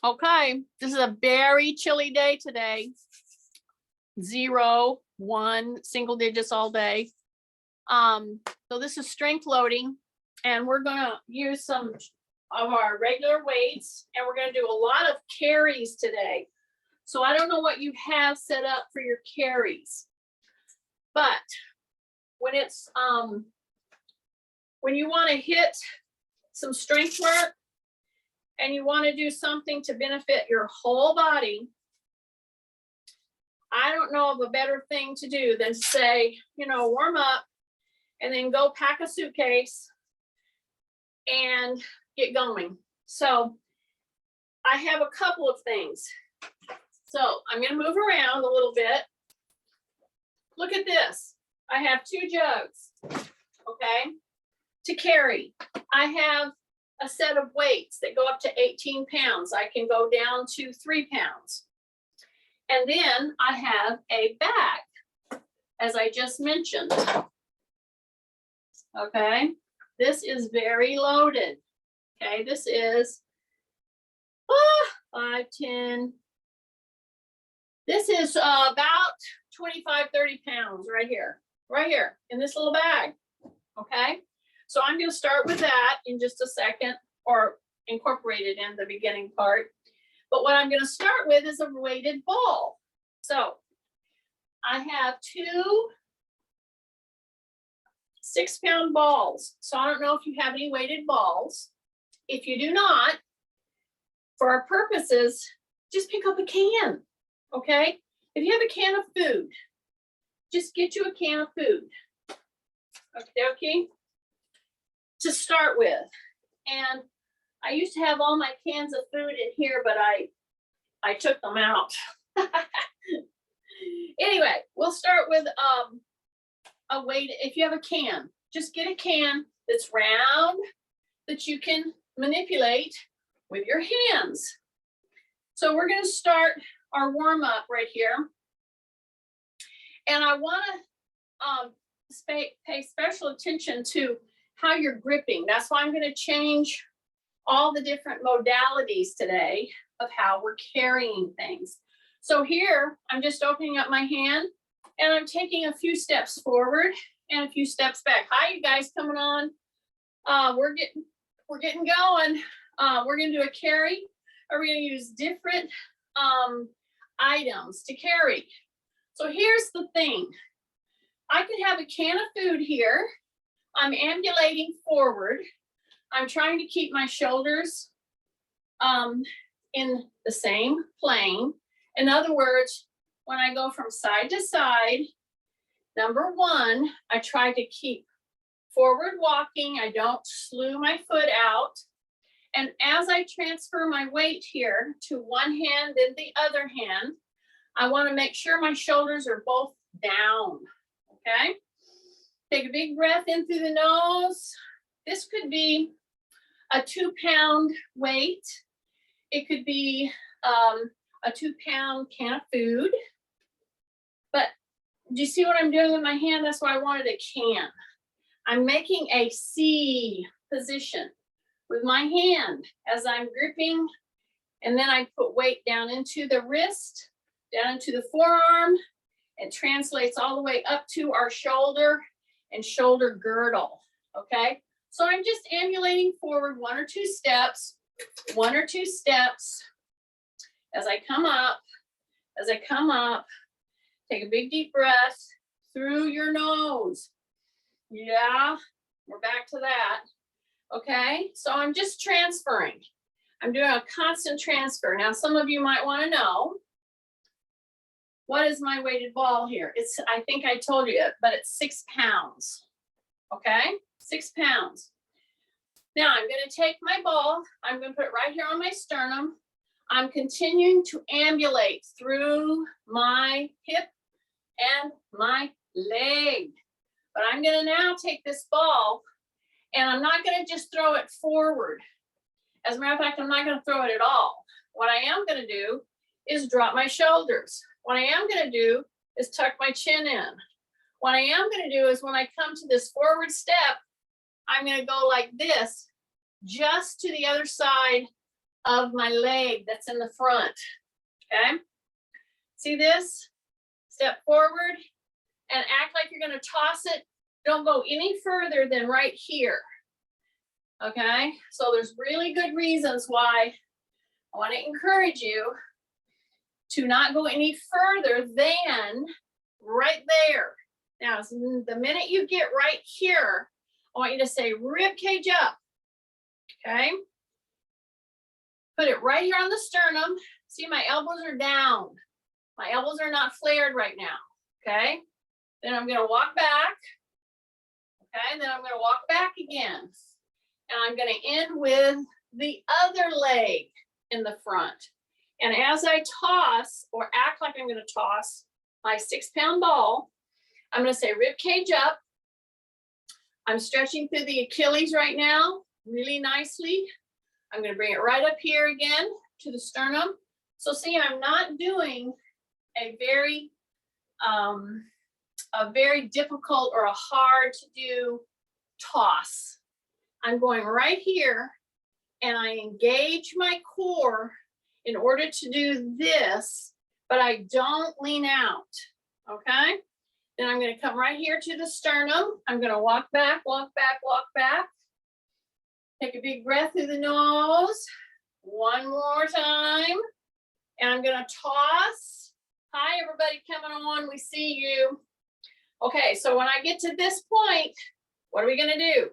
Okay, this is a very chilly day today. 0, 1, single digits all day. So this is strength loading, and we're gonna use some of our regular weights, and we're gonna do a lot of carries today. So I don't know what you have set up for your carries, but when it's when you want to hit some strength work and you want to do something to benefit your whole body, I don't know of a better thing to do than say, warm up and then go pack a suitcase and get going. So I have a couple of things. So I'm going to move around a little bit. Look at this. I have 2 jugs, okay, to carry. I have a set of weights that go up to 18 pounds. I can go down to 3 pounds. And then I have a bag, as I just mentioned. Okay, this is very loaded. Okay, this is 5, 10. This is about 25, 30 pounds right here in this little bag. Okay, so I'm going to start with that in just a second, or incorporate it in the beginning part. But what I'm going to start with is a weighted ball. So I have 2 6-pound balls. So I don't know if you have any weighted balls. If you do not, for our purposes, just pick up a can. Okay, if you have a can of food, just get you a can of food. Okay, to start with. And I used to have all my cans of food in here, but I took them out. Anyway, we'll start with a weight. If you have a can, just get a can that's round that you can manipulate with your hands. So we're going to start our warm up right here. And I want to pay special attention to how you're gripping. That's why I'm going to change all the different modalities today of how we're carrying things. So here, I'm just opening up my hand and I'm taking a few steps forward and a few steps back. Hi, you guys coming on. We're getting going. We're going to do a carry. Or we're going to use different items to carry. So here's the thing. I could have a can of food here. I'm ambulating forward. I'm trying to keep my shoulders in the same plane. In other words, when I go from side to side, number 1, I try to keep forward walking. I don't slew my foot out. And as I transfer my weight here to one hand, then the other hand, I want to make sure my shoulders are both down. Okay? Take a big breath in through the nose. This could be a 2-pound weight. It could be a 2-pound can of food. But do you see what I'm doing with my hand? That's why I wanted a can. I'm making a C position with my hand as I'm gripping, and then I put weight down into the wrist, down into the forearm. It translates all the way up to our shoulder and shoulder girdle. Okay, so I'm just ambulating forward 1 or 2 steps, 1 or 2 steps. As I come up, take a big deep breath through your nose. Yeah, we're back to that. Okay, so I'm just transferring. I'm doing a constant transfer. Now, some of you might want to know, what is my weighted ball here? I think I told you, but it's 6 pounds. Okay, 6 pounds. Now I'm going to take my ball. I'm going to put it right here on my sternum. I'm continuing to ambulate through my hip and my leg. But I'm going to now take this ball, and I'm not going to just throw it forward. As a matter of fact, I'm not going to throw it at all. What I am going to do is drop my shoulders. What I am going to do is tuck my chin in. What I am going to do is when I come to this forward step, I'm going to go like this, just to the other side of my leg that's in the front, okay? See this? Step forward and act like you're gonna toss it. Don't go any further than right here, okay? So there's really good reasons why I wanna encourage you to not go any further than right there. Now, the minute you get right here, I want you to say rib cage up, okay? Put it right here on the sternum. See, my elbows are down. My elbows are not flared right now, okay? Then I'm gonna walk back, okay? Then I'm gonna walk back again. And I'm gonna end with the other leg in the front. And as I toss, or act like I'm gonna toss my 6-pound ball, I'm gonna say rib cage up. I'm stretching through the Achilles right now, really nicely. I'm gonna bring it right up here again to the sternum. So see, I'm not doing a very difficult or a hard to do toss. I'm going right here and I engage my core in order to do this, but I don't lean out, okay? Then I'm gonna come right here to the sternum. I'm gonna walk back, walk back, walk back. Take a big breath through the nose. One more time. And I'm gonna toss. Hi, everybody coming on, we see you. Okay, so when I get to this point, what are we gonna do?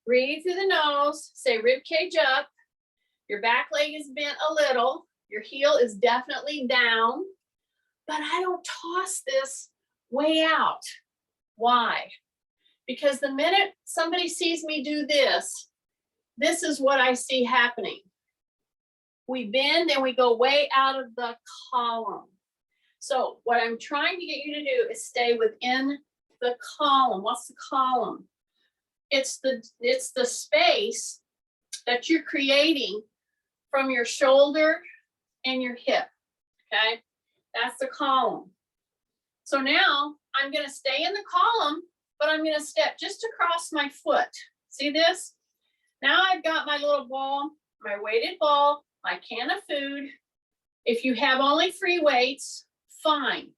Breathe through the nose, say rib cage up. Your back leg is bent a little. Your heel is definitely down, but I don't toss this way out. Why? Because the minute somebody sees me do this, this is what I see happening. We bend and we go way out of the column. So what I'm trying to get you to do is stay within the column. What's the column? It's the space that you're creating from your shoulder and your hip, okay? That's the column. So now I'm gonna stay in the column, but I'm gonna step just across my foot. See this? Now I've got my little ball, my weighted ball, my can of food. If you have only free weights, fine.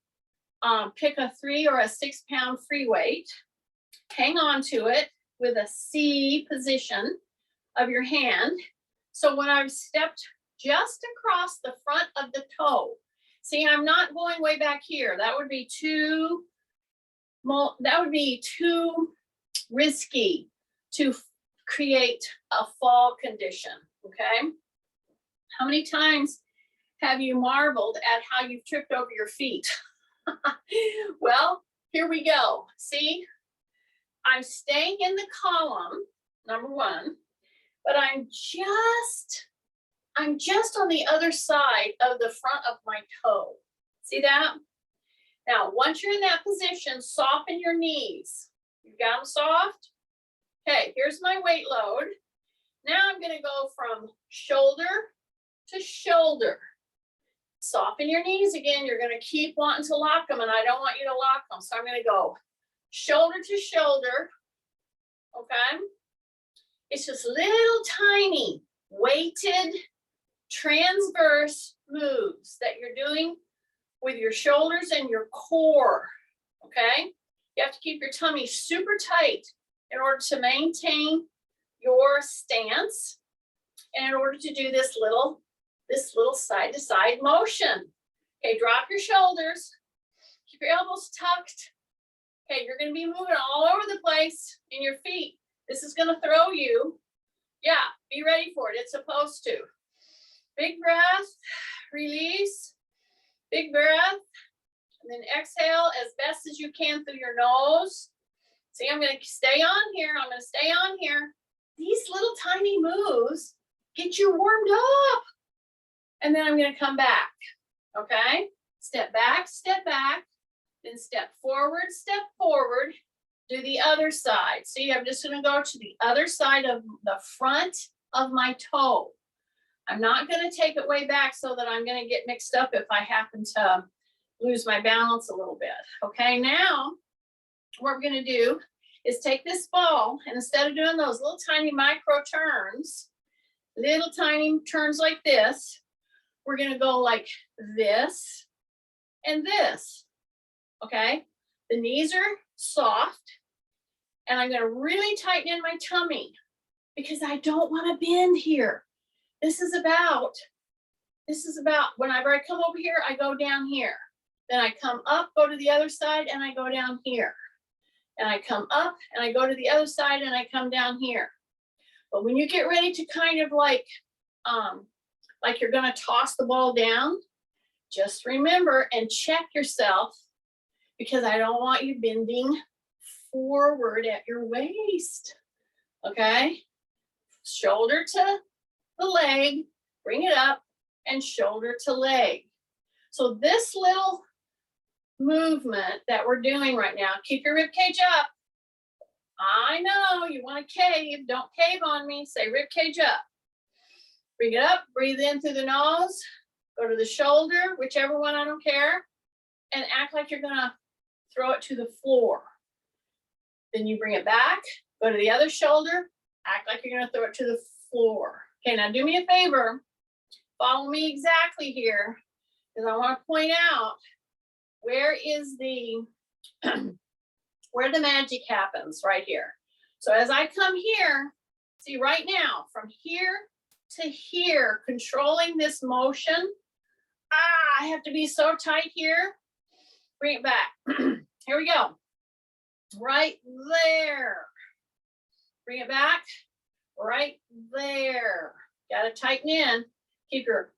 Pick a 3 or a 6-pound free weight. Hang on to it with a C position of your hand. So when I've stepped just across the front of the toe, see, I'm not going way back here. That would be too risky to create a fall condition, okay? How many times have you marveled at how you've tripped over your feet? Well, here we go. See, I'm staying in the column, number one, but I'm just on the other side of the front of my toe. See that? Now, once you're in that position, soften your knees. You've got them soft? Okay, here's my weight load. Now I'm gonna go from shoulder to shoulder. Soften your knees again. You're gonna keep wanting to lock them, and I don't want you to lock them. So I'm gonna go shoulder to shoulder, okay? It's just little tiny weighted transverse moves that you're doing with your shoulders and your core, okay? You have to keep your tummy super tight in order to maintain your stance and in order to do this little side to side motion. Okay, drop your shoulders, keep your elbows tucked. Okay, you're gonna be moving all over the place in your feet. This is gonna throw you. Yeah, be ready for it, it's supposed to. Big breath, release, big breath, and then exhale as best as you can through your nose. See, I'm gonna stay on here, I'm gonna stay on here. These little tiny moves get you warmed up. And then I'm gonna come back, okay? Step back, then step forward, do the other side. See, I'm just gonna go to the other side of the front of my toe. I'm not gonna take it way back so that I'm gonna get mixed up if I happen to lose my balance a little bit. Okay, now what we're gonna do is take this ball, and instead of doing those little tiny micro turns, little tiny turns like this. We're gonna go like this and this, okay? The knees are soft, and I'm gonna really tighten in my tummy because I don't wanna bend here. This is about, whenever I come over here, I go down here. Then I come up, go to the other side, and I go down here. And I come up, and I go to the other side, and I come down here. But when you get ready to kind of like you're gonna toss the ball down, just remember and check yourself, because I don't want you bending forward at your waist, okay? Shoulder to the leg, bring it up, and shoulder to leg. So this little movement that we're doing right now, keep your rib cage up. I know you want to cave, don't cave on me, say rib cage up. Bring it up, breathe in through the nose, go to the shoulder, whichever one, I don't care, and act like you're gonna throw it to the floor. Then you bring it back, go to the other shoulder, act like you're gonna throw it to the floor. Okay, now do me a favor, follow me exactly here, because I want to point out where is the where the magic happens, right here. So as I come here, see right now, from here to here, controlling this motion. I have to be so tight here. Bring it back. Here we go. Right there. Bring it back. Right there. Got to tighten in. Keep your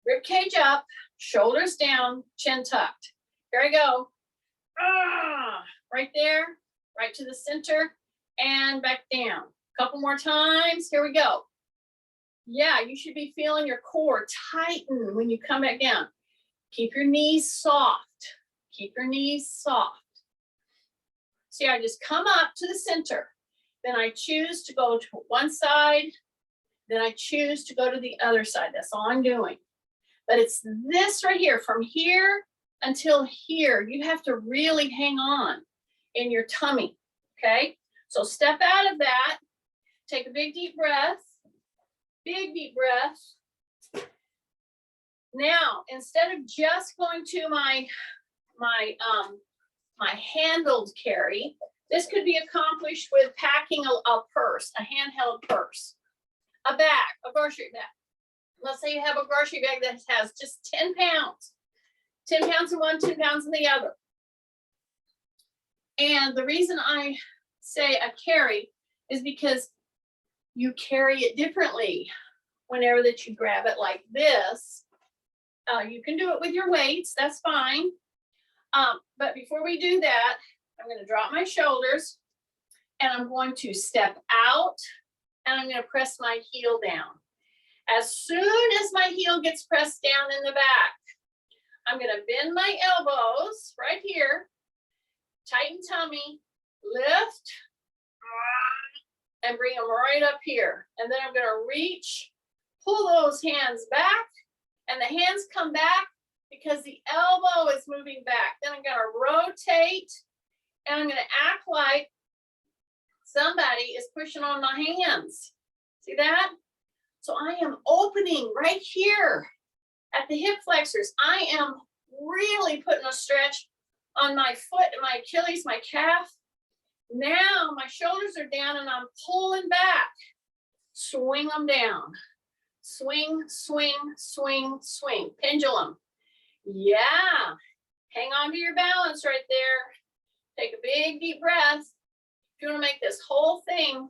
rib cage up, shoulders down, chin tucked. Here I go. Right there, right to the center, and back down. Couple more times. Here we go. Yeah, you should be feeling your core tighten when you come back down. Keep your knees soft. Keep your knees soft. See, I just come up to the center. Then I choose to go to one side. Then I choose to go to the other side. That's all I'm doing. But it's this right here, from here until here. You have to really hang on in your tummy, okay? So step out of that. Take a big deep breath. Big deep breath. Now, instead of just going to my handled carry, this could be accomplished with packing a purse, a handheld purse, a bag, a grocery bag. Let's say you have a grocery bag that has just 10 pounds. 10 pounds in one, 10 pounds in the other. And the reason I say a carry is because you carry it differently whenever that you grab it like this. You can do it with your weights, that's fine. But before we do that, I'm going to drop my shoulders, and I'm going to step out, and I'm going to press my heel down. As soon as my heel gets pressed down in the back, I'm going to bend my elbows right here, tighten tummy, lift, and bring them right up here. And then I'm going to reach, pull those hands back, and the hands come back because the elbow is moving back. Then I'm going to rotate, and I'm going to act like somebody is pushing on my hands. See that? So I am opening right here at the hip flexors. I am really putting a stretch on my foot, my Achilles, my calf. Now my shoulders are down and I'm pulling back. Swing them down. Swing, swing, swing, swing. Pendulum. Yeah. Hang on to your balance right there. Take a big deep breath. If you want to make this whole thing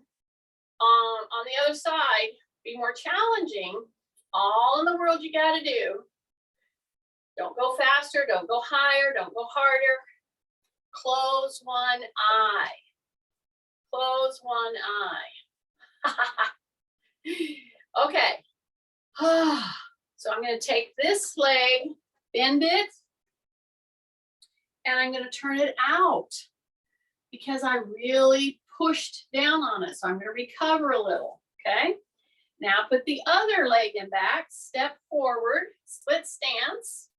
on the other side be more challenging, all in the world you got to do. Don't go faster, don't go higher, don't go harder. Close one eye. Close one eye. Okay. So I'm going to take this leg, bend it, and I'm going to turn it out because I really pushed down on it. So I'm going to recover a little, okay? Now put the other leg in back, step forward, split stance.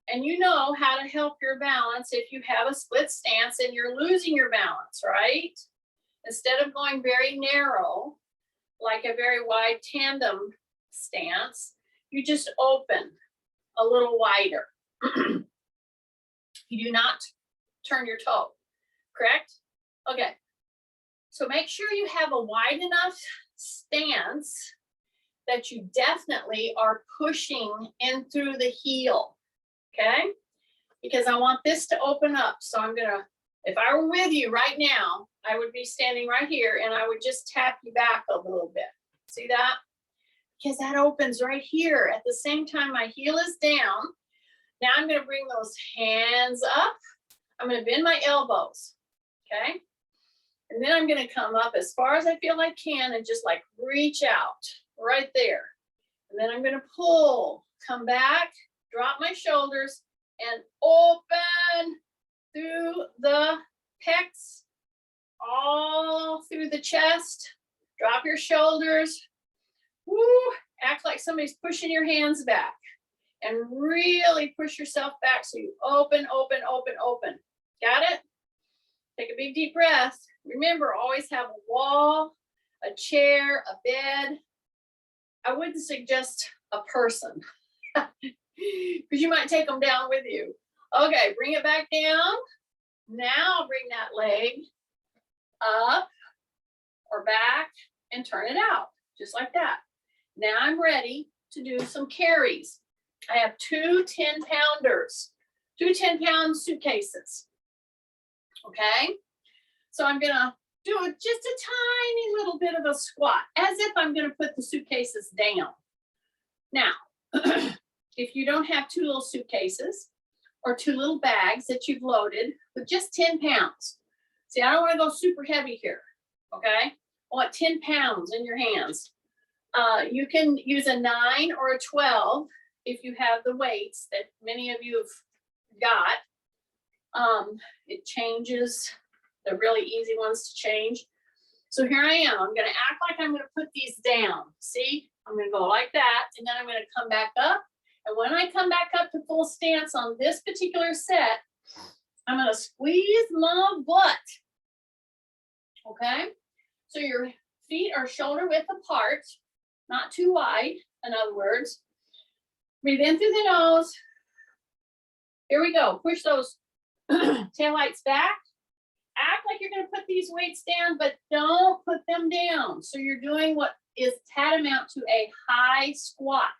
And you know how to help your balance if you have a split stance and you're losing your balance, right? Instead of going very narrow, like a very wide tandem stance. You just open a little wider. You do not turn your toe, correct? Okay, so make sure you have a wide enough stance that you definitely are pushing in through the heel, okay? Because I want this to open up. So I'm gonna, if I were with you right now, I would be standing right here and I would just tap you back a little bit. See that? Because that opens right here. At the same time, my heel is down. Now I'm gonna bring those hands up. I'm gonna bend my elbows, okay? And then I'm gonna come up as far as I feel I can and just like reach out right there. And then I'm gonna pull, come back, drop my shoulders and open through the pecs, all through the chest. Drop your shoulders. Woo, act like somebody's pushing your hands back and really push yourself back so you open, open, open, open. Got it? Take a big deep breath. Remember, always have a wall, a chair, a bed. I wouldn't suggest a person because you might take them down with you. Okay, bring it back down. Now bring that leg up or back and turn it out, just like that. Now I'm ready to do some carries. I have two 10-pounders, two 10-pound suitcases. Okay, so I'm gonna do just a tiny little bit of a squat, as if I'm gonna put the suitcases down. Now, if you don't have two little suitcases or two little bags that you've loaded with just 10 pounds, see, I don't wanna go super heavy here, okay? I want 10 pounds in your hands. You can use a 9 or a 12 if you have the weights that many of you have got. It changes, the really easy ones to change. So here I am. I'm gonna act like I'm gonna put these down. See, I'm gonna go like that, and then I'm gonna come back up. And when I come back up to full stance on this particular set, I'm gonna squeeze my butt, okay? So your feet are shoulder width apart, not too wide, in other words. Breathe in through the nose. Here we go. Push those taillights back. Act like you're going to put these weights down, but don't put them down. So you're doing what is tantamount to a high squat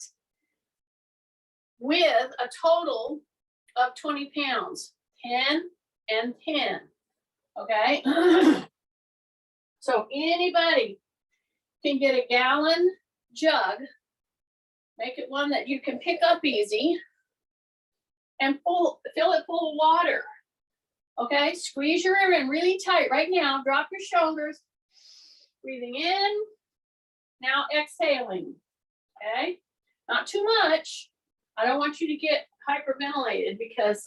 with a total of 20 pounds, 10 and 10, okay? So anybody can get a gallon jug, make it one that you can pick up easy, and fill it full of water. Okay, squeeze your ear in really tight right now. Drop your shoulders. Breathing in. Now exhaling. Okay, not too much. I don't want you to get hyperventilated because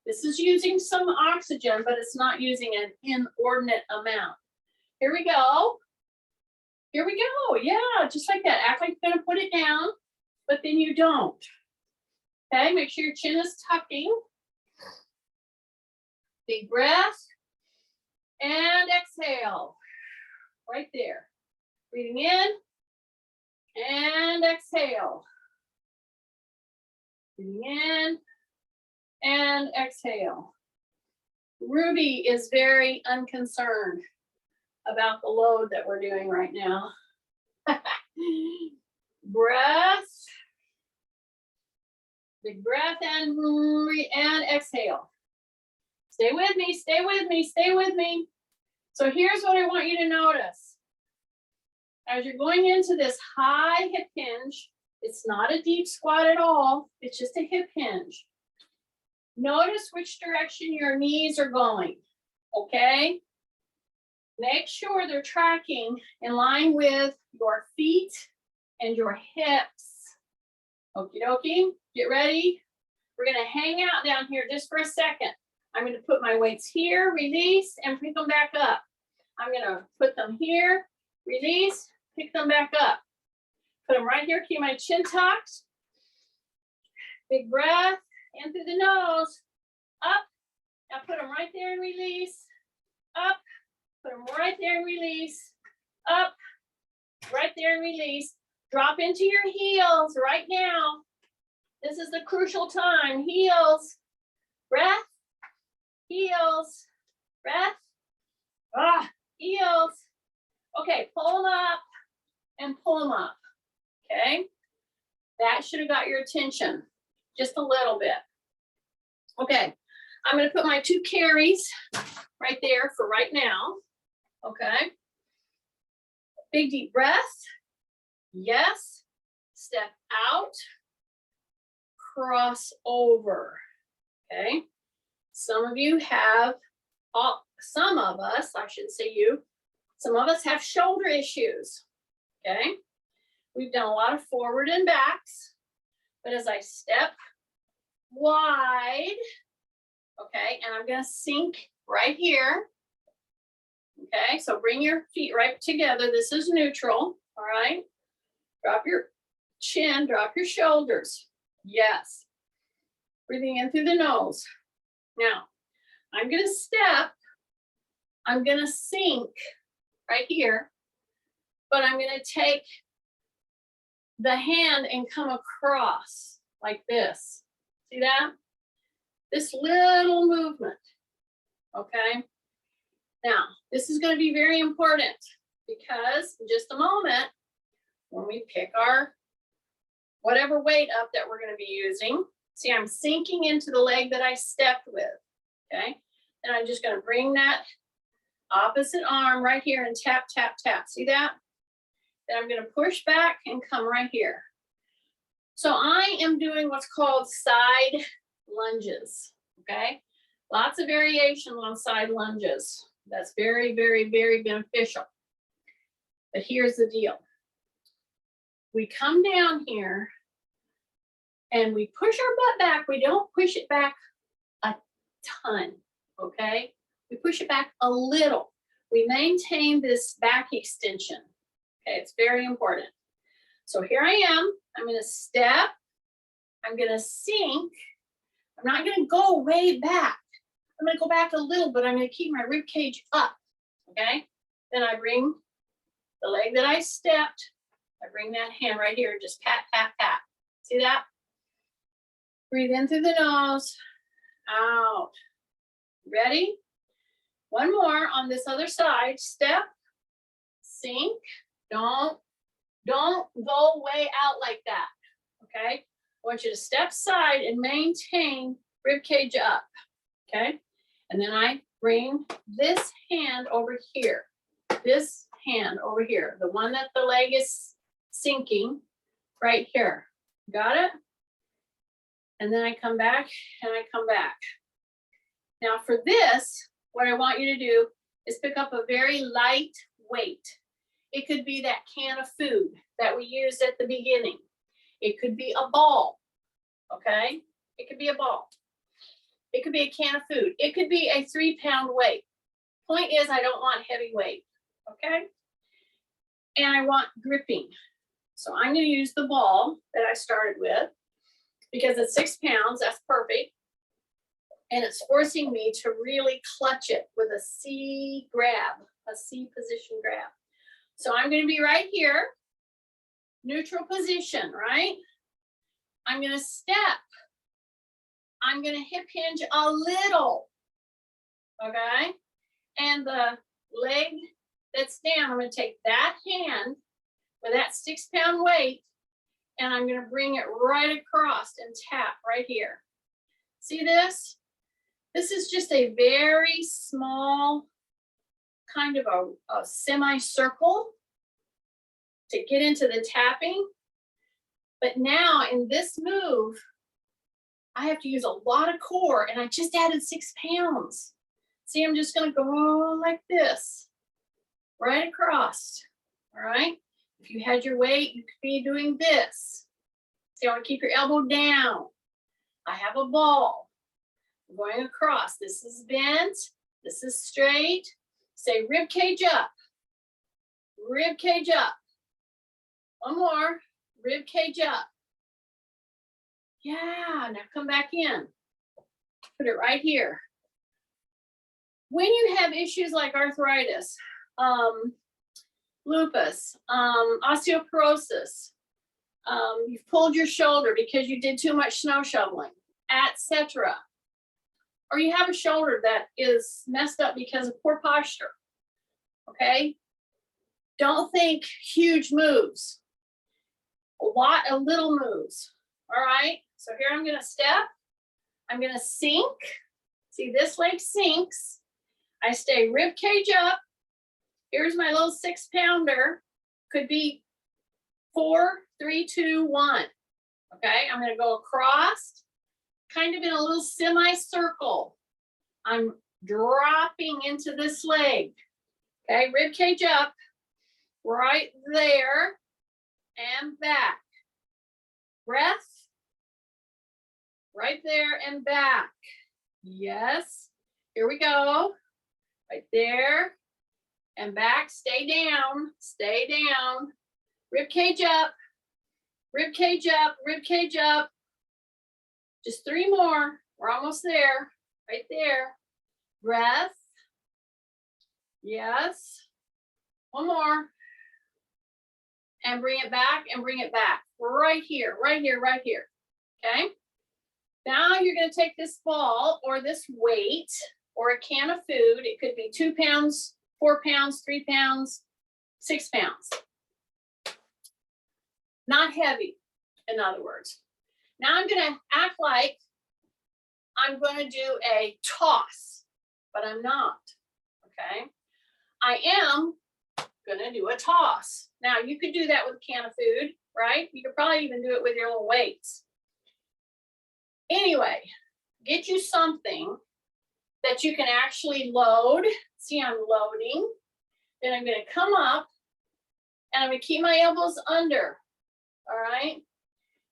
this is using some oxygen, but it's not using an inordinate amount. Here we go. Here we go. Yeah, just like that. Act like you're going to put it down, but then you don't. Okay, make sure your chin is tucking. Big breath and exhale right there. Breathing in and exhale. Breathing in and exhale. Ruby is very unconcerned about the load that we're doing right now. Breath. Big breath and exhale. Stay with me, stay with me, stay with me. So here's what I want you to notice. As you're going into this high hip hinge, it's not a deep squat at all. It's just a hip hinge. Notice which direction your knees are going, okay? Make sure they're tracking in line with your feet and your hips. Okie dokie, get ready. We're gonna hang out down here just for a second. I'm gonna put my weights here, release, and pick them back up. I'm gonna put them here, release, pick them back up. Put them right here, keep my chin tucked. Big breath, in through the nose, up. Now put them right there and release, up. Put them right there and release, up. right there and release. Drop into your heels right now. This is the crucial time. Heels, breath, heels, breath, heels. Okay, pull them up and pull them up, okay? That should have got your attention, just a little bit. Okay, I'm gonna put my 2 carries right there for right now, okay? Big deep breath, yes. Step out, cross over, okay? Some of you have, some of us, I should say you, some of us have shoulder issues, okay? We've done a lot of forward and backs, but as I step wide, okay, and I'm gonna sink right here, okay? So bring your feet right together. This is neutral, all right? Drop your chin, drop your shoulders. Yes. Breathing in through the nose. Now, I'm gonna step, I'm gonna sink right here, but I'm gonna take the hand and come across like this. See that? This little movement, okay? Now, this is gonna be very important because in just a moment, when we pick our whatever weight up that we're gonna be using, see, I'm sinking into the leg that I stepped with, okay? And I'm just gonna bring that opposite arm right here and tap, tap, tap. See that? Then I'm gonna push back and come right here. So I am doing what's called side lunges, okay? Lots of variation on side lunges. That's very, very, very beneficial. But here's the deal. We come down here and we push our butt back. We don't push it back a ton, okay? We push it back a little. We maintain this back extension. Okay, it's very important. So here I am. I'm gonna step. I'm gonna sink. I'm not gonna go way back. I'm gonna go back a little, but I'm gonna keep my rib cage up, okay? Then I bring the leg that I stepped. I bring that hand right here and just pat, pat, pat. See that? Breathe in through the nose, out. Ready? One more on this other side. Step, sink. Don't go way out like that, okay? I want you to step side and maintain rib cage up, okay? And then I bring this hand over here, this hand over here, the one that the leg is sinking right here. Got it? And then I come back and I come back. Now for this, what I want you to do is pick up a very light weight. It could be that can of food that we used at the beginning. It could be a ball, okay? It could be a ball. It could be a can of food. It could be a 3-pound weight. Point is, I don't want heavy weight, okay? And I want gripping. So I'm gonna use the ball that I started with because it's 6 pounds, that's perfect. And it's forcing me to really clutch it with a C grab, a C position grab. So I'm going to be right here, neutral position, right? I'm going to step. I'm going to hip hinge a little, okay? And the leg that's down, I'm going to take that hand with that 6-pound weight, and I'm going to bring it right across and tap right here. See this? This is just a very small kind of a semicircle to get into the tapping. But now in this move, I have to use a lot of core, and I just added 6 pounds. See, I'm just gonna go like this, right across, all right? If you had your weight, you could be doing this. See, I wanna keep your elbow down. I have a ball. I'm going across. This is bent, this is straight. Say rib cage up, rib cage up. One more, rib cage up. Yeah, now come back in. Put it right here. When you have issues like arthritis, lupus, osteoporosis, you've pulled your shoulder because you did too much snow shoveling, etc. Or you have a shoulder that is messed up because of poor posture, okay? Don't think huge moves, a lot of little moves, all right? So here I'm gonna step, I'm gonna sink. See, this leg sinks. I stay rib cage up. Here's my little 6-pounder. Could be 4, 3, 2, 1. Okay, I'm gonna go across, kind of in a little semicircle. I'm dropping into this leg. Okay, rib cage up, right there, and back. Breath, right there and back. Yes, here we go. Right there and back, stay down, stay down. Rib cage up, rib cage up, rib cage up. Just 3 more, we're almost there, right there. Breath, yes. 1 more. And bring it back and bring it back. Right here, right here, right here, okay? Now you're gonna take this ball or this weight or a can of food. It could be 2 pounds, 4 pounds, 3 pounds, 6 pounds. Not heavy, in other words. Now I'm gonna act like I'm gonna do a toss, but I'm not, okay? I am gonna do a toss. Now you could do that with a can of food, right? You could probably even do it with your little weights. Anyway, get you something that you can actually load. See, I'm loading. Then I'm gonna come up and I'm gonna keep my elbows under, all right?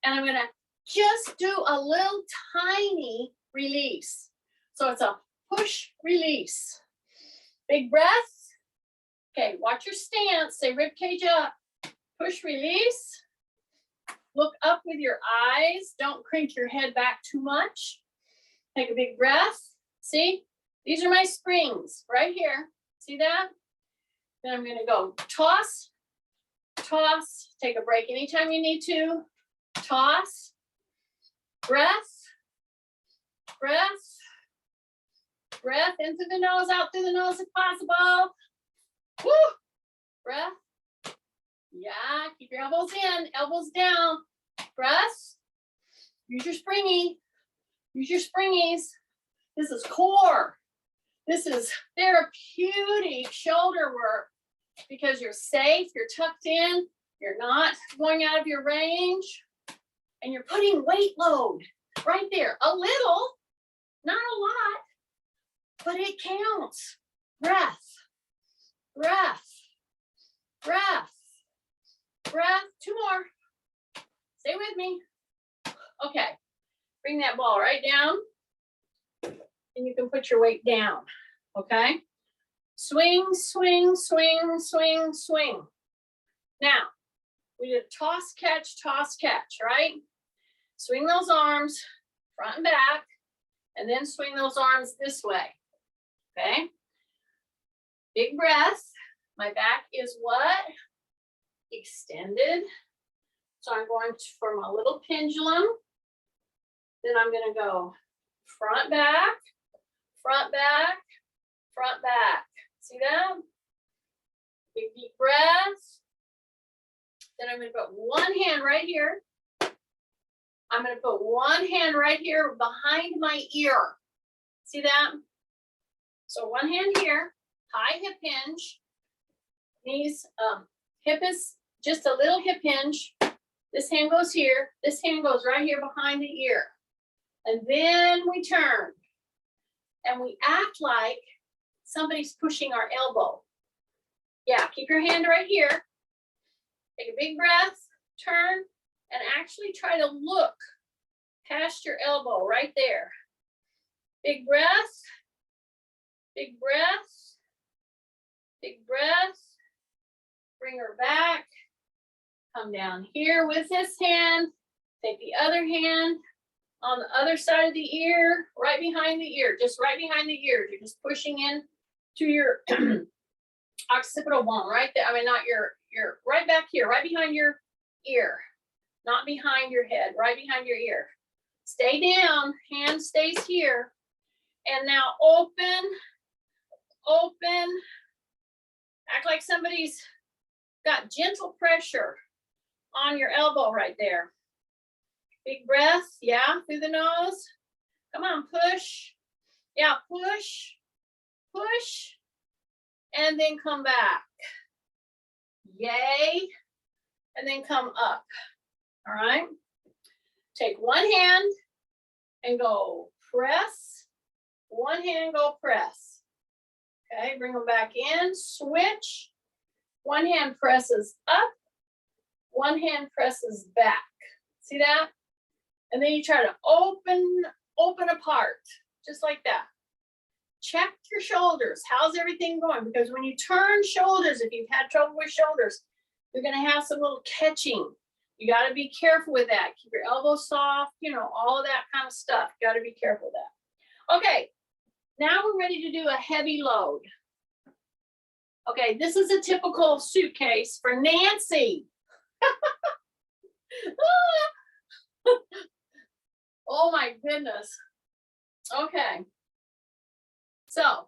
And I'm gonna just do a little tiny release. So it's a push release. Big breath. Okay, watch your stance, say rib cage up, push release. Look up with your eyes, don't crank your head back too much. Take a big breath. See, these are my springs right here. See that? Then I'm gonna go toss, toss, take a break anytime you need to. Toss, breath, breath, breath, in through the nose, out through the nose if possible. Woo! Breath. Yeah, keep your elbows in, elbows down. Breath. Use your springy. Use your springies. This is core. This is therapeutic shoulder work because you're safe, you're tucked in, you're not going out of your range, and you're putting weight load right there. A little, not a lot, but it counts. Breath. Breath, breath, breath. 2 more. Stay with me. Okay, bring that ball right down and you can put your weight down, okay? Swing, swing, swing, swing, swing. Now, we did toss, catch, right? Swing those arms front and back and then swing those arms this way, okay? Big breath. My back is what? Extended. So I'm going to form a little pendulum. Then I'm going to go front, back, front, back, front, back. See that? Big deep breath. Then I'm going to put 1 hand right here. I'm going to put 1 hand right here behind my ear. See that? So 1 hand here. High hip hinge, knees, hip is just a little hip hinge. This hand goes here, this hand goes right here behind the ear. And then we turn and we act like somebody's pushing our elbow. Yeah, keep your hand right here. Take a big breath, turn, and actually try to look past your elbow right there. Big breath, big breath. Big breath, bring her back, come down here with this hand, take the other hand on the other side of the ear, right behind the ear, just right behind the ear. You're just pushing in to your occipital bone right there. I mean, not your right back here, right behind your ear, not behind your head, right behind your ear. Stay down, hand stays here. And now open, open. Act like somebody's got gentle pressure on your elbow right there. Big breath, yeah, through the nose. Come on, push. Yeah, push, push, and then come back. Yay, and then come up. All right. Take one hand and go press. One hand, go press. Okay, bring them back in, switch. One hand presses up, one hand presses back. See that? And then you try to open apart, just like that. Check your shoulders. How's everything going? Because when you turn shoulders, if you've had trouble with shoulders, you're gonna have some little catching. You gotta be careful with that. Keep your elbows soft, you know, all of that kind of stuff. You gotta be careful with that. Okay, now we're ready to do a heavy load. Okay, this is a typical suitcase for Nancy. Oh my goodness. Okay. So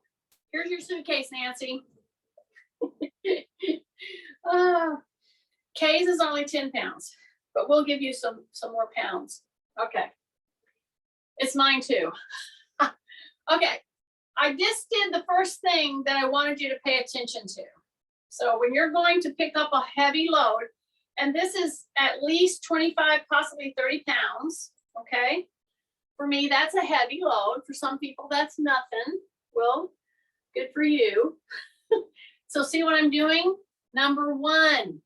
here's your suitcase, Nancy. K's is only 10 pounds, but we'll give you some more pounds. Okay. It's mine too. Okay. I just did the first thing that I wanted you to pay attention to. So when you're going to pick up a heavy load, and this is at least 25, possibly 30 pounds, okay? For me, that's a heavy load. For some people, that's nothing. Well, good for you. So see what I'm doing? Number one,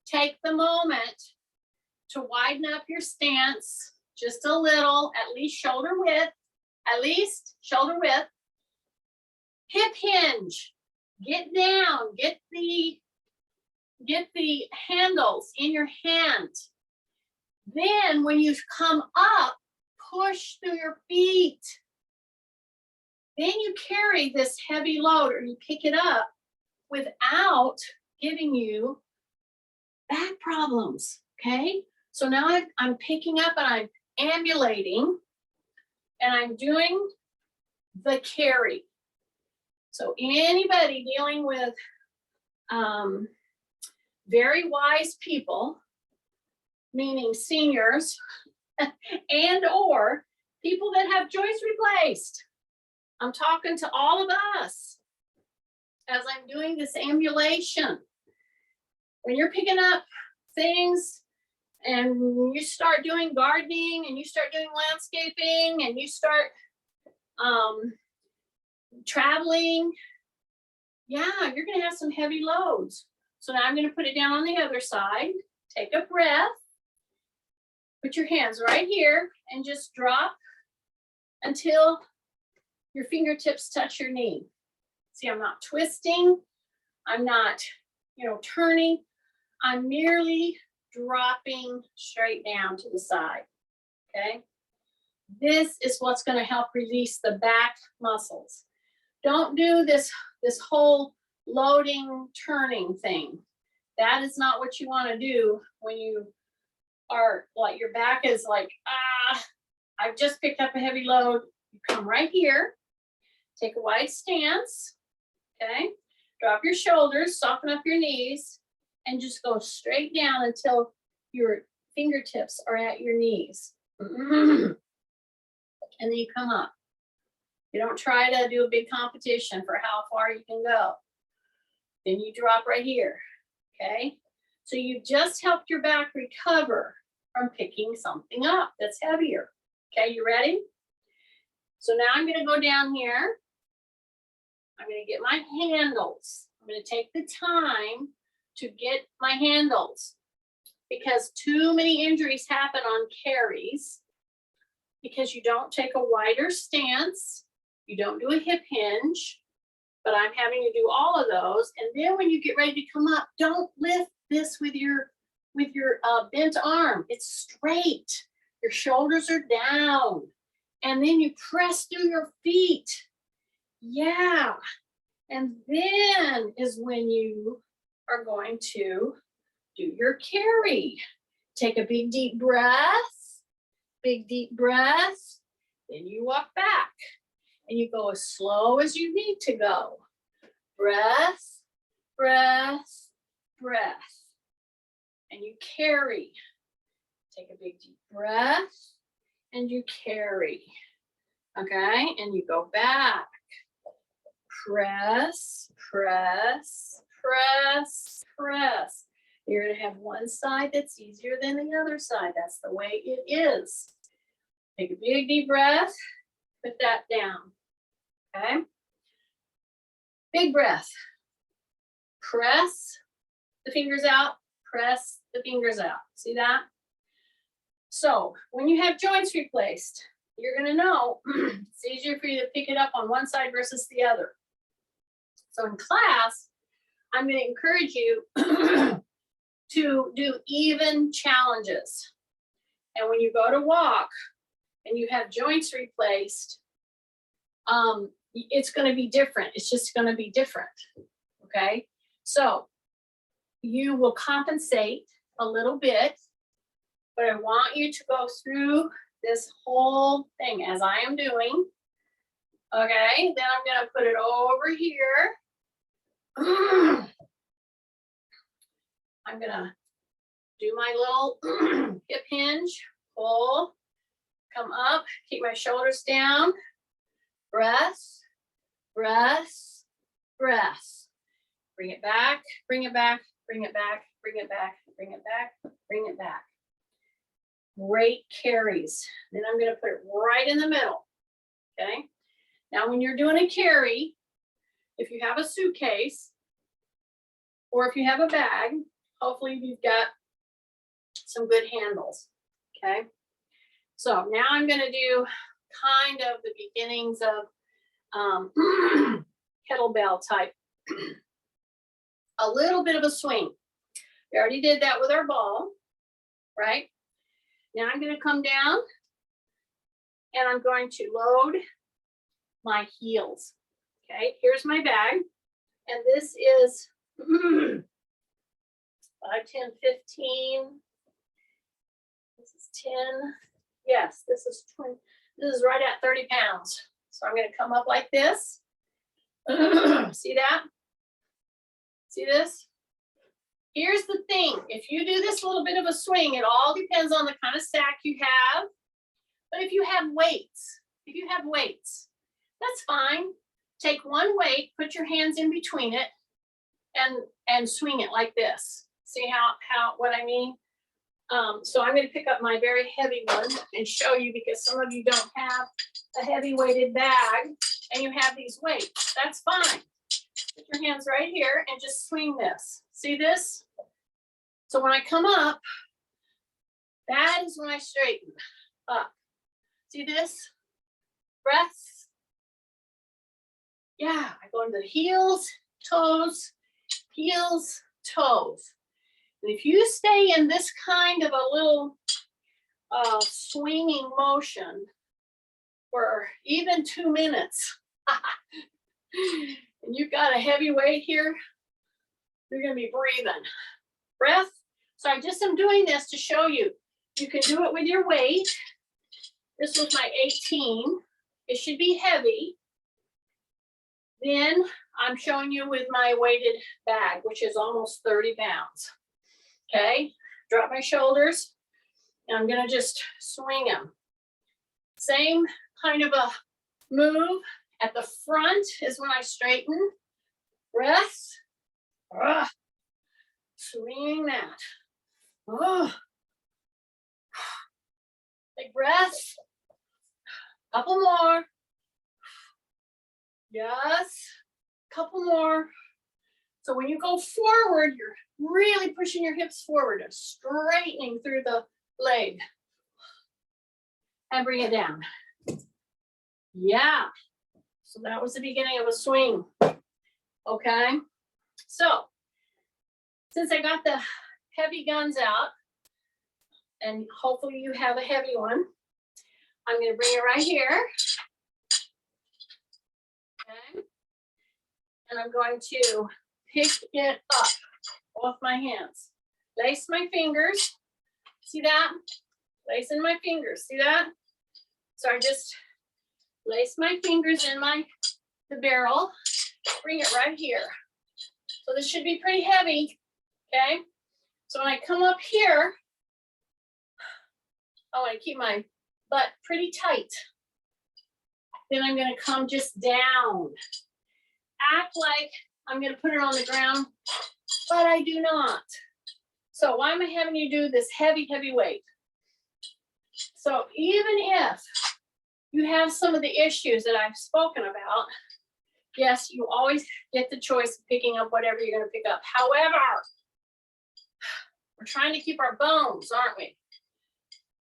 take the moment to widen up your stance just a little, at least shoulder width, hip hinge, get down, get the handles in your hand. Then when you come up, push through your feet. Then you carry this heavy load, or you pick it up without giving you back problems, okay? So now I'm picking up and I'm ambulating, and I'm doing the carry. So anybody dealing with very wise people, meaning seniors, and or people that have joints replaced, I'm talking to all of us as I'm doing this ambulation. When you're picking up things and you start doing gardening and you start doing landscaping and you start traveling, yeah, you're gonna have some heavy loads. So now I'm gonna put it down on the other side. Take a breath. Put your hands right here and just drop until your fingertips touch your knee. See, I'm not twisting. I'm not, turning. I'm merely dropping straight down to the side, okay? This is what's gonna help release the back muscles. Don't do this whole loading, turning thing. That is not what you wanna do when you are like, your back is like, I've just picked up a heavy load. You come right here, take a wide stance, okay? Drop your shoulders, soften up your knees, and just go straight down until your fingertips are at your knees. And then you come up. You don't try to do a big competition for how far you can go. Then you drop right here, okay? So you just helped your back recover from picking something up that's heavier. Okay, you ready? So now I'm gonna go down here. I'm gonna get my handles. I'm gonna take the time to get my handles, because too many injuries happen on carries because you don't take a wider stance, you don't do a hip hinge, but I'm having to do all of those. And then when you get ready to come up, don't lift this with your bent arm. It's straight. Your shoulders are down. And then you press through your feet. Yeah. And then is when you are going to do your carry. Take a big deep breath, big deep breath. Then you walk back and you go as slow as you need to go. Breath, breath, breath. And you carry. Take a big deep breath and you carry. Okay, and you go back. Press, press, press, press. You're going to have one side that's easier than the other side. That's the way it is. Take a big deep breath. Put that down. Okay. Big breath. Press the fingers out. Press the fingers out. See that? So when you have joints replaced, you're going to know it's easier for you to pick it up on one side versus the other. So in class, I'm going to encourage you to do even challenges. And when you go to walk and you have joints replaced, it's going to be different. It's just going to be different. Okay. So you will compensate a little bit, but I want you to go through this whole thing as I am doing. Okay. Then I'm going to put it over here. I'm going to do my little hip hinge, pull, come up, keep my shoulders down, breath, breath, breath. Bring it back, bring it back, bring it back, bring it back, bring it back, bring it back. Great carries. Then I'm going to put it right in the middle. Okay. Now, when you're doing a carry, if you have a suitcase or if you have a bag, hopefully you've got some good handles. Okay. So now I'm going to do kind of the beginnings of kettlebell type. A little bit of a swing. We already did that with our ball, right? Now I'm going to come down and I'm going to load my heels. Okay, here's my bag. And this is 5, 10, 15. This is 10. Yes, this is 20. This is right at 30 pounds. So I'm going to come up like this. See that? See this? Here's the thing. If you do this little bit of a swing, it all depends on the kind of sack you have. But if you have weights, that's fine. Take one weight, put your hands in between it, and swing it like this. See how what I mean? So I'm going to pick up my very heavy one and show you, because some of you don't have a heavy weighted bag and you have these weights. That's fine. Put your hands right here and just swing this. See this? So when I come up, that is when I straighten up. See this? Breath. Yeah, I go into the heels, toes, heels, toes. And if you stay in this kind of a little swinging motion for even 2 minutes, and you've got a heavy weight here, you're going to be breathing. Breath. So I just am doing this to show you. You can do it with your weight. This was my 18. It should be heavy. Then I'm showing you with my weighted bag, which is almost 30 pounds. Okay, drop my shoulders, and I'm going to just swing them. Same kind of a move. At the front is when I straighten. Breath. Swing that. Big breath. Couple more. Yes. Couple more. So when you go forward, you're really pushing your hips forward and straightening through the leg. And bring it down. Yeah. So that was the beginning of a swing. Okay. So since I got the heavy guns out, and hopefully you have a heavy one, I'm going to bring it right here. Okay. And I'm going to pick it up off my hands. Lace my fingers. See that? Lacing my fingers. See that? So I just lace my fingers in the barrel. Bring it right here. So this should be pretty heavy. Okay. So when I come up here, I want to keep my butt pretty tight. Then I'm going to come just down. Act like I'm going to put it on the ground, but I do not. So why am I having you do this heavy, heavy weight? So even if you have some of the issues that I've spoken about, yes, you always get the choice of picking up whatever you're going to pick up. However, we're trying to keep our bones, aren't we?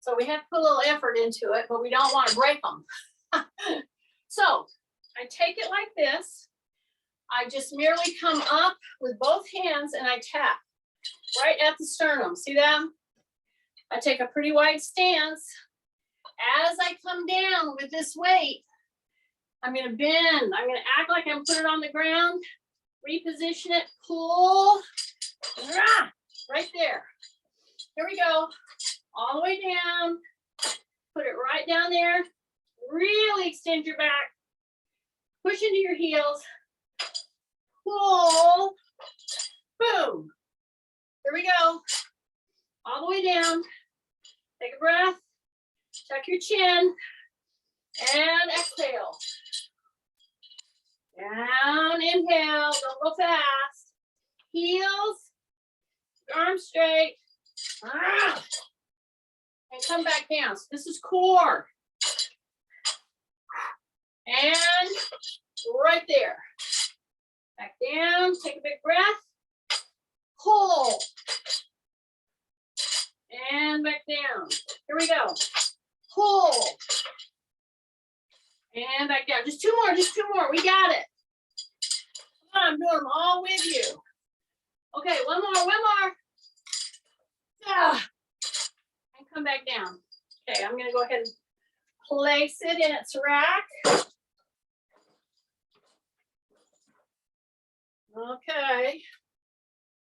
So we have to put a little effort into it, but we don't want to break them. So I take it like this. I just merely come up with both hands and I tap right at the sternum. See that? I take a pretty wide stance. As I come down with this weight, I'm going to bend. I'm going to act like I'm putting it on the ground, reposition it, pull, right there. Here we go. All the way down. Put it right down there. Really extend your back. Push into your heels. Pull. Boom. Here we go. All the way down. Take a breath. Tuck your chin. And exhale. Down, inhale. Don't go fast. Heels. Arms straight. And come back down. So this is core. And right there. Back down. Take a big breath. Pull. And back down. Here we go. Pull. And back down. Just two more. Just two more. We got it. Come on, I'm doing them all with you. Okay, one more. One more. And come back down. Okay, I'm going to go ahead and place it in its rack. Okay.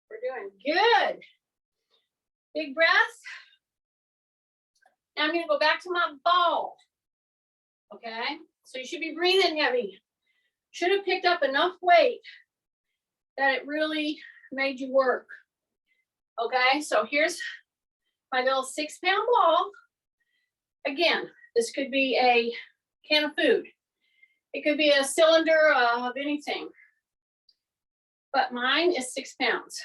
We're doing good. Big breath. Now I'm going to go back to my ball. Okay, so you should be breathing heavy. Should have picked up enough weight that it really made you work. Okay, so here's my little 6-pound ball. Again, this could be a can of food. It could be a cylinder of anything. But mine is 6 pounds.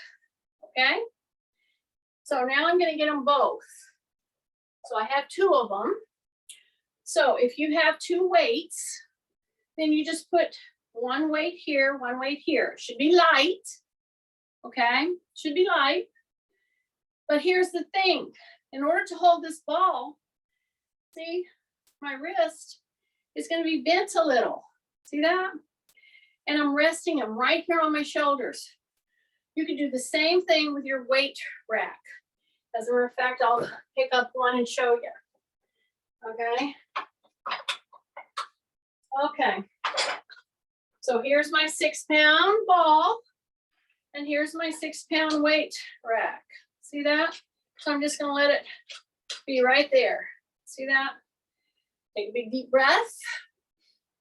Okay, so now I'm going to get them both. So I have 2 of them. So if you have 2 weights, then you just put one weight here, one weight here. It should be light. Okay, should be light. But here's the thing. In order to hold this ball, see, my wrist is going to be bent a little. See that? And I'm resting them right here on my shoulders. You can do the same thing with your weight rack. As a matter of fact, I'll pick up one and show you. Okay. Okay. So here's my 6-pound ball. And here's my 6-pound weight rack. See that? So I'm just going to let it be right there. See that? Take a big deep breath.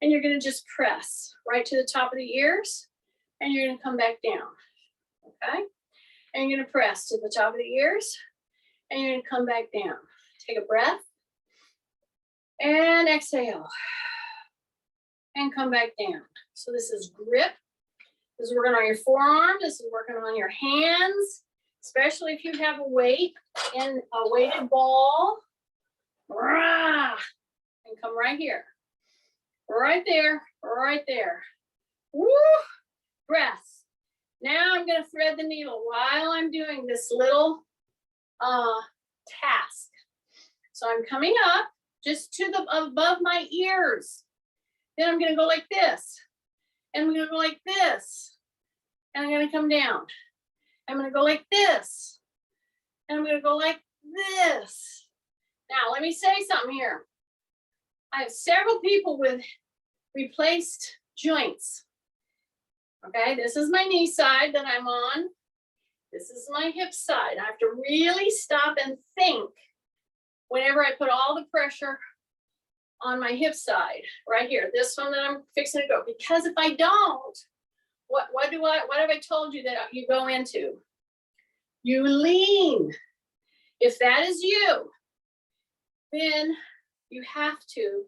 And you're going to just press right to the top of the ears. And you're going to come back down. Okay? And you're going to press to the top of the ears. And you're going to come back down. Take a breath. And exhale. And come back down. So this is grip. This is working on your forearm. This is working on your hands. Especially if you have a weight in a weighted ball. And come right here. Right there. Right there. Woo! Breath. Now I'm going to thread the needle while I'm doing this little task. So I'm coming up just to the above my ears. Then I'm going to go like this. And I'm going to go like this. And I'm going to come down. I'm going to go like this. And I'm going to go like this. Now, let me say something here. I have several people with replaced joints. Okay, this is my knee side that I'm on. This is my hip side. I have to really stop and think whenever I put all the pressure on my hip side, right here, this one that I'm fixing to go. Because if I don't, what have I told you that you go into? You lean. If that is you, then you have to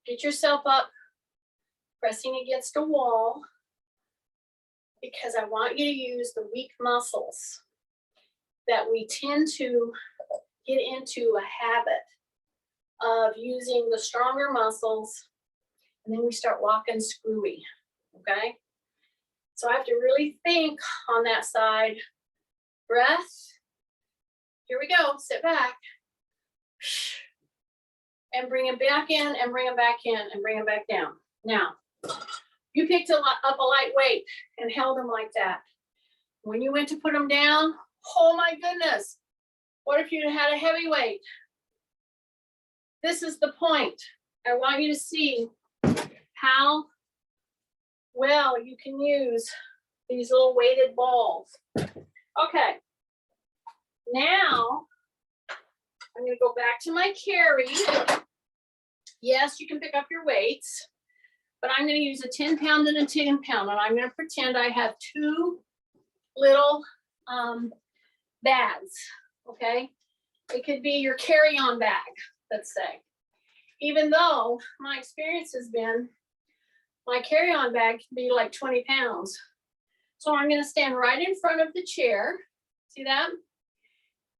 get yourself up, pressing against a wall, because I want you to use the weak muscles that we tend to get into a habit of using the stronger muscles, and then we start walking screwy, okay? So I have to really think on that side. Breath. Here we go, sit back. And bring it back in, and bring it back in, and bring it back down. Now, you picked up a light weight and held them like that. When you went to put them down, oh my goodness, what if you had a heavy weight? This is the point. I want you to see how well you can use these little weighted balls. Okay, now I'm going to go back to my carry. Yes, you can pick up your weights, but I'm going to use a 10-pound and a 10-pound, and I'm going to pretend I have two little bags, okay? It could be your carry-on bag, let's say. Even though my experience has been my carry-on bag can be like 20 pounds. So I'm going to stand right in front of the chair. See that?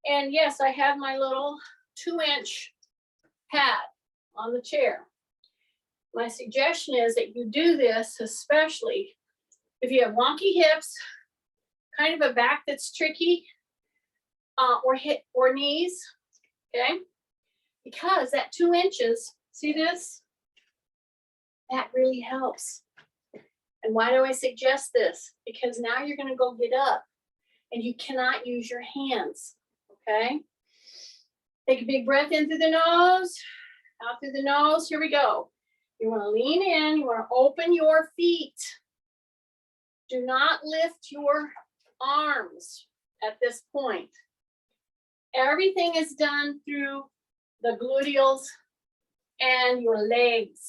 And yes, I have my little 2-inch pad on the chair. My suggestion is that you do this, especially if you have wonky hips, kind of a back that's tricky, or hip or knees, okay? Because that 2 inches, see this? That really helps. And why do I suggest this? Because now you're going to go get up and you cannot use your hands, okay? Take a big breath in through the nose, out through the nose. Here we go. You want to lean in. You want to open your feet. Do not lift your arms at this point. Everything is done through the gluteals and your legs.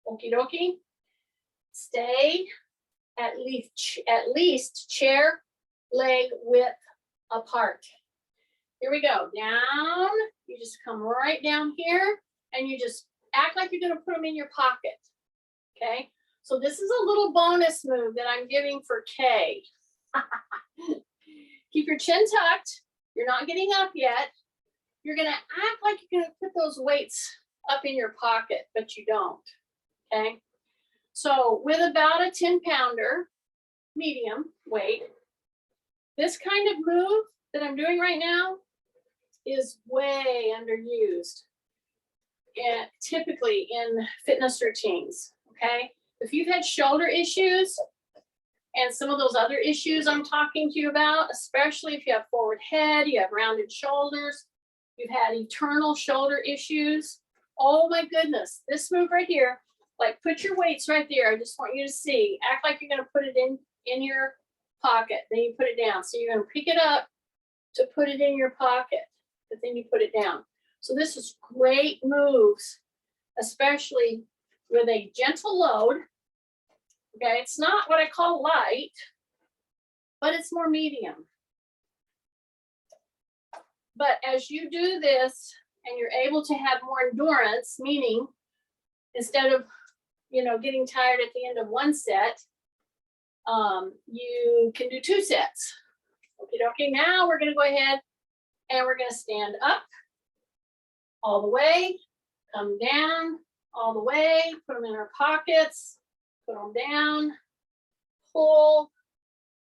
Okie dokie. Stay at least chair leg width apart. Here we go. Down. You just come right down here and you just act like you're going to put them in your pocket. Okay. So this is a little bonus move that I'm giving for Kay. Keep your chin tucked. You're not getting up yet. You're going to act like you're going to put those weights up in your pocket, but you don't. Okay. So with about a 10-pounder, medium weight, this kind of move that I'm doing right now is way underused, and typically in fitness routines, okay? If you've had shoulder issues and some of those other issues I'm talking to you about, especially if you have forward head, you have rounded shoulders, you've had eternal shoulder issues, oh my goodness, this move right here, like put your weights right there. I just want you to see, act like you're gonna put it in your pocket, then you put it down. So you're gonna pick it up to put it in your pocket, but then you put it down. So this is great moves, especially with a gentle load. Okay, it's not what I call light, but it's more medium. But as you do this and you're able to have more endurance, meaning instead of, getting tired at the end of one set, you can do 2 sets. Okay, now we're going to go ahead and we're going to stand up all the way, come down all the way, put them in our pockets, put them down, pull,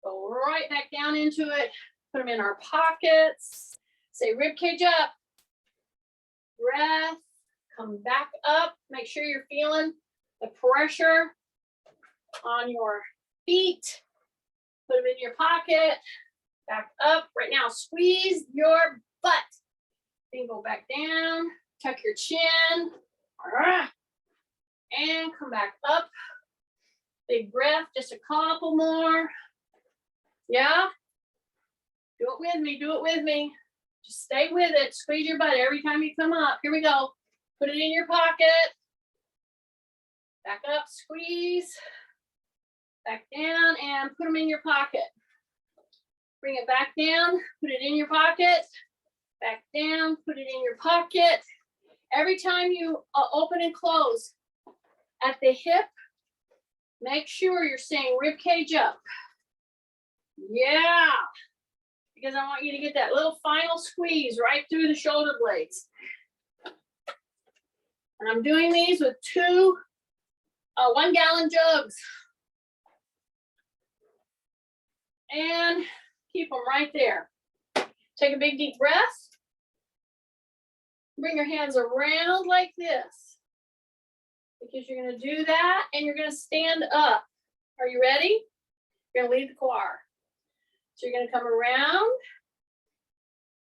go right back down into it, put them in our pockets, say rib cage up, breath, come back up, make sure you're feeling the pressure on your feet, put them in your pocket, back up. Right now, squeeze your butt. Then go back down, tuck your chin, and come back up. Big breath, just a couple more. Yeah. Do it with me, do it with me. Just stay with it. Squeeze your butt every time you come up. Here we go. Put it in your pocket. Back up, squeeze. Back down and put them in your pocket. Bring it back down, put it in your pocket. Back down, put it in your pocket. Every time you open and close at the hip, make sure you're staying rib cage up. Yeah. Because I want you to get that little final squeeze right through the shoulder blades. And I'm doing these with 2 1-gallon jugs. And keep them right there. Take a big deep breath. Bring your hands around like this. Because you're going to do that and you're going to stand up. Are you ready? You're going to lead the choir. So you're going to come around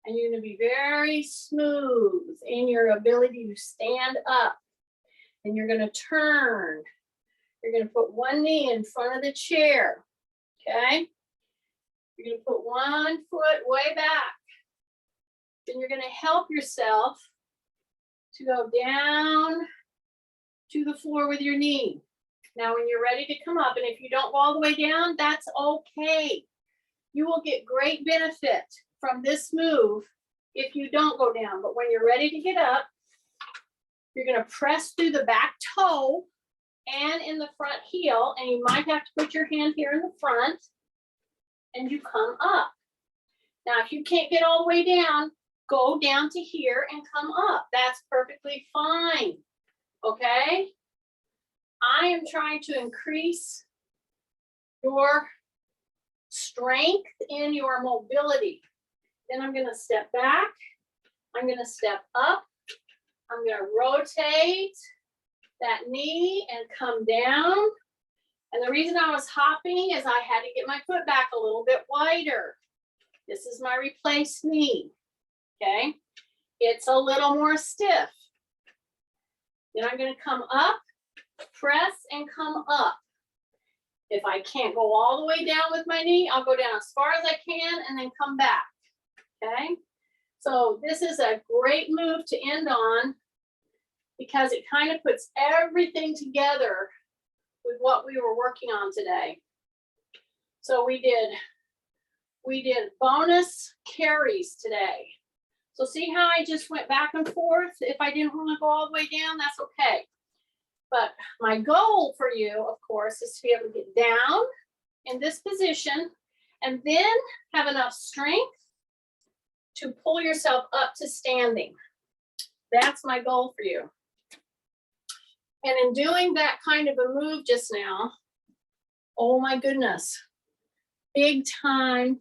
and you're going to be very smooth in your ability to stand up. And you're going to turn. You're going to put one knee in front of the chair. Okay? You're going to put one foot way back. Then you're going to help yourself to go down to the floor with your knee. Now, when you're ready to come up, and if you don't go all the way down, that's okay. You will get great benefit from this move if you don't go down. But when you're ready to get up, you're going to press through the back toe and in the front heel, and you might have to put your hand here in the front, and you come up. Now, if you can't get all the way down, go down to here and come up. That's perfectly fine, okay? I am trying to increase your strength in your mobility. Then I'm going to step back. I'm going to step up. I'm going to rotate that knee and come down. And the reason I was hopping is I had to get my foot back a little bit wider. This is my replaced knee, okay? It's a little more stiff. Then I'm going to come up, press, and come up. If I can't go all the way down with my knee, I'll go down as far as I can and then come back, okay? So this is a great move to end on because it kind of puts everything together with what we were working on today. So we did bonus carries today. So see how I just went back and forth? If I didn't want to go all the way down, that's okay. But my goal for you, of course, is to be able to get down in this position and then have enough strength to pull yourself up to standing. That's my goal for you. And in doing that kind of a move just now, oh my goodness, big time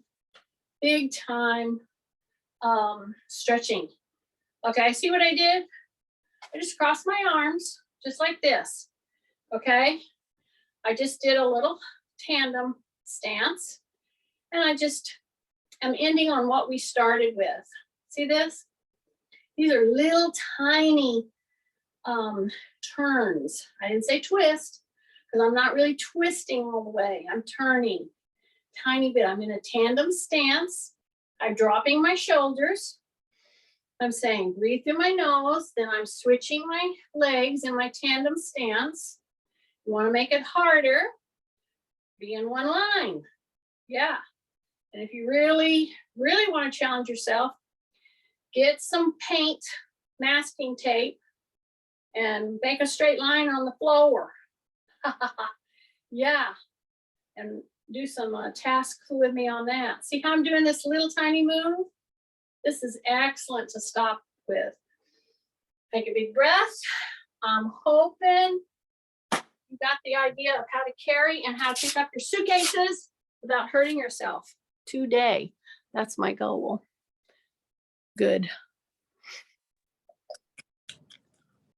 stretching. Okay, see what I did? I just crossed my arms just like this, okay? I just did a little tandem stance and I'm ending on what we started with. See this? These are little tiny turns. I didn't say twist because I'm not really twisting all the way. I'm turning tiny bit. I'm in a tandem stance. I'm dropping my shoulders. I'm saying breathe through my nose. Then I'm switching my legs in my tandem stance. You want to make it harder, be in one line. Yeah. And if you really, really want to challenge yourself, get some paint masking tape and make a straight line on the floor. Yeah. And do some tasks with me on that. See how I'm doing this little tiny move? This is excellent to stop with. Take a big breath. I'm hoping you got the idea of how to carry and how to pick up your suitcases without hurting yourself today. That's my goal. Good.